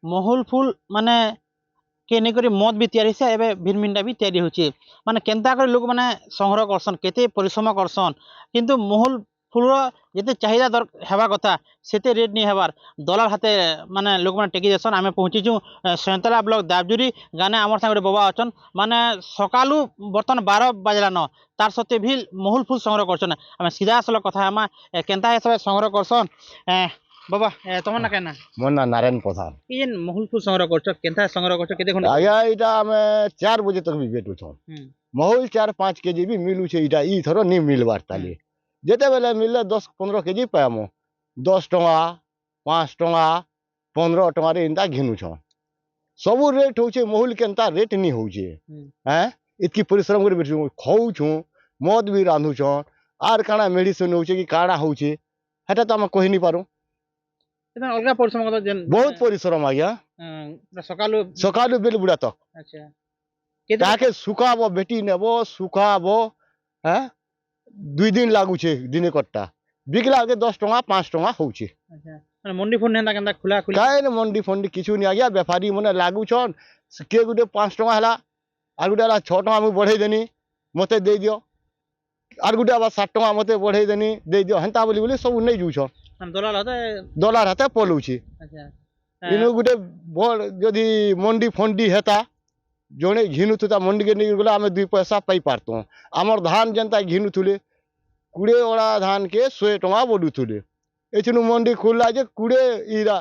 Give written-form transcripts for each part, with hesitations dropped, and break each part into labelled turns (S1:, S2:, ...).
S1: মহুল ফুল মানে কে নেই মদ বি তৈরি হয়েছে এবে ভিটামিনটা বি তৈরি হচ্ছে মানে কেনতা করে লোক মানে সংগ্রহ করছন কেতে পরিশ্রম করছন কিন্তু মহুল ফুলর যেতে চাহিদা হেবার কথা সেতে রেট নি হেবার দলার হাতে মানে লোক মানে টেকি যাচ্ছন আমি পৌঁছিছু সয়ন্তলা ব্লক দাবজুরি গানে আমার সাথে গোটে বাবা অছন মানে সকালু বর্তমান 12 বাজলান তার সত্ত্বে ভি মহুল ফুল সংগ্রহ করছন আমি সিধা আসলে কথা আমার কেনতা হিসাবে সংগ্রহ করছন বাবা তোমার না কেন
S2: মোর না নারায়ণ প্রধান।
S1: এই যে মহুল ফুল সংগ্রহ করছো কেনতা সংগ্রহ করছো কেতে ঘন্টা
S2: আজ্ঞା ଏଇଟା ଆମେ 4 ବଜେ ତକ ବି ବେଟୁଛୁଁ।
S1: হুম
S2: ମହୁଲ 4-5 କେଜି ବି ମିଲୁଛେ ଇଟା ଇଥର ନି ମିଲବାର ତାଲି ଯେତେବେଲେ ମିଲଲେ 10-15 କେଜି ପାଇମୁ 10 ଟଙ୍କା 5 ଟଙ୍କା 15 ଟଙ୍କାରେ ଏନ୍ତା ଘିନୁଛନ୍ ସବୁ ରେଟ୍ ହଉଛେ ମହୁଲ କେନ୍ତା ରେଟ୍ ନି ହଉଛେ ହେଁ ଏତ୍କି ପରିଶ୍ରମ କରି ବେଠୁଛୁଁ ଖାଉଛୁଁ ମଦ ବି ରାନ୍ଧୁଛନ୍ ଆର୍ କାଣା ମେଡିସିନ ହଉଛେ କି କାଣା ହଉଛେ ହେଟା ତ ଆମେ କହି ନି ପାରୁ
S1: এটা অলগা পরিশ্রম কথা যেন
S2: ବହୁତ ପରିଶ୍ରମ ଆଜ୍ଞା
S1: সকালু
S2: ସକାଳୁ ବେଲ ବୁଡ଼ା ତକ
S1: আচ্ছা কেতে
S2: ତାହାକେ ଶୁଖାବ ବେଟି ନେବ ଶୁଖାବ ହେଁ 2 ଦିନ ଲାଗୁଛେ ଦିନେ କଟ୍ଟା ବିକିଲା ବେଳକେ 10 ଟଙ୍କା 5 ଟଙ୍କା ହଉଛେ
S1: আচ্ছা মানে মন্ডি ফন্ডি হেন্তা কেনতা খোলা খুলি
S2: କାହିଁରେ ମଣ୍ଡି ଫଣ୍ଡି କିଛି ନି ଆଜ୍ଞା ବେପାରୀ ମାନେ ଲାଗୁଛନ୍ କିଏ ଗୋଟେ 5 ଟଙ୍କା ହେଲା ଆଉ ଗୋଟେ ହେଲା 6 ଟଙ୍କା ମୁଁ ବଢ଼େଇ ଦେନି ମତେ ଦେଇଦିଅ আর গোটে আবার 60 টଙ୍କା মতে বঢ়াই দেনি দেই দিও হেন্তা বলি বলি সব নেই যাউছন
S1: মানে দলাল হতে
S2: ডলার হাতে পলউছি
S1: আচ্ছা
S2: ইনু গোটে বড় যদি মন্ডি ফন্ডি হেতা জনে ঘিনুথুতা মন্ডিকে নিয়ে গেলে আমি 2 পয়সা পাই পারতো আমার ধান যেনতা ঘিনুথুলে 20 ওড়া ধানকে 100 টଙ୍କା বডুথুলে এছনু মন্ডি খুললা যে 20 ইরা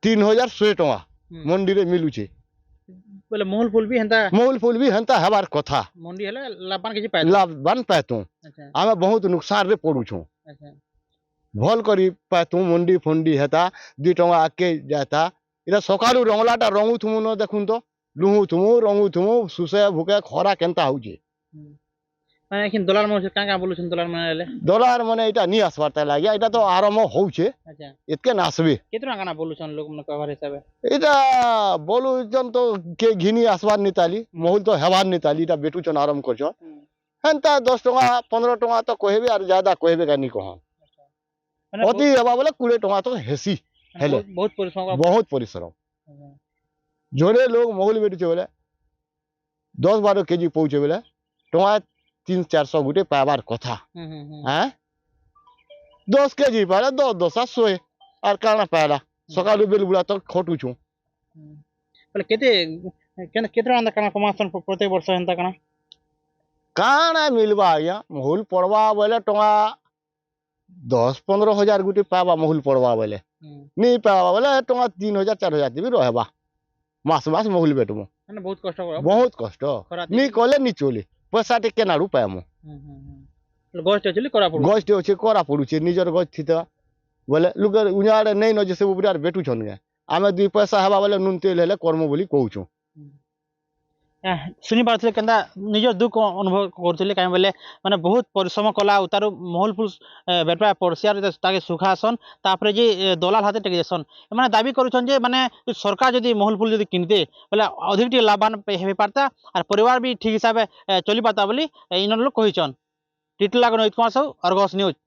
S2: 3100 টଙ୍କା মন্ডিরে মিলুছে
S1: বলে মহুল ফুল বি হেন্তা
S2: মৌল ফুল বি হেন্তা হেবার কথা
S1: মন্ডি হলে লাভবান কিছু পাই
S2: লাভবান পাইতো
S1: আচ্ছা
S2: আমি বহুত নুকসান রে পড়ুছু
S1: আচ্ছা
S2: ভাল করি পাইতু মন্ডি ফন্ডি হেতা 2 টଙ୍କା আগে যাতা এটা সকালু রংলাটা রঙুথুমু ন দেখুন তো লুহুথুমু রঙুথুমু সুসে ভুকে খরা কেনতা হউছে
S1: মানে এখন দলাল মানুষ কাঁ কাঁ বলছেন দলাল মানে এলে
S2: ডলার মানে এটা নি আসবার তাই লাগিয়া এটা তো আরম্ভ হউছে
S1: আচ্ছা
S2: এতকে নাসবে
S1: কেতে টাকা না বলছেন লোক মানে কভার হিসাবে
S2: এটা বলুছন তো কে ঘিনি আসবার নিতালি মহুল তো হেবার নিতালি এটা বেটুছন আরম্ভ করছন হেন্তা 10 টଙ୍କା 15 টଙ୍କା তো কইবে আর ज्यादा কইবে কানি কহ
S1: মানে
S2: অতি হেবা বলে 20 টଙ୍କା তো হেসি হেলে
S1: বহুত পরিশ্রম
S2: বহুত পরিশ্রম জোরে লোক মহুল বেটুছে বলে 10-12 কেজি পৌঁছে বলে টଙ୍କା 300-400 গুটে পাবার কথা হ্যাঁ 10 কেজি পারে 10 আর 100 আর কানা পায়লা সকালু বেল বুড়া তো খটুছু
S1: বলে কেতে কেতে টাকা কানা কমাছন প্রত্যেক বর্ষ হেন্তা কানা
S2: কাଣା মিলবা আজ্ঞা মহুল পড়বা বলে টଙ୍କା 10-15 हजार গুটি পাবা মহুল পড়বা বলে নি পাবা বলে টଙ୍କା 3,000-4,000 দিবি রহবা মাস মাস মহুল বেটমু
S1: মানে বহুত কষ্ট করা
S2: বহুত কষ্ট নি কলে নি চলে পয়সা টি কেনাড়ু পাইমু
S1: গছটা চলি করা পড়বে
S2: গছটি আছে করা পড়ুছে নিজের গছ থিতা বলে লোকের উনাড়ে নেই ন যে সব উপরে আর বেটুছন গে আমি 2 পয়সা হেবা বলে নুন তেল হেলে কর্ম বলি কହୁଛୁ
S1: শুনি পারছিলে কেনতা নিজের দুঃখ অনুভব করছিলে কাই বলে মানে বহুত পরিশ্রম কলা তার মহুল ফুল বেপা পড়ছি আর তাকে সুখাসন তারপরে যে দলাল হাতে টেকে যাসন মানে দাবি করছেন যে মানে সরকার যদি মহুল ফুল যদি কিনতে বলে অধিক টি লাভবান হয়ে পারতা আর পরিবার বি ঠিক হিসাবে চলি পারতা বলি ইন লোক কইছন টিটলা কোন ইতমাস অর্গস নিউজ।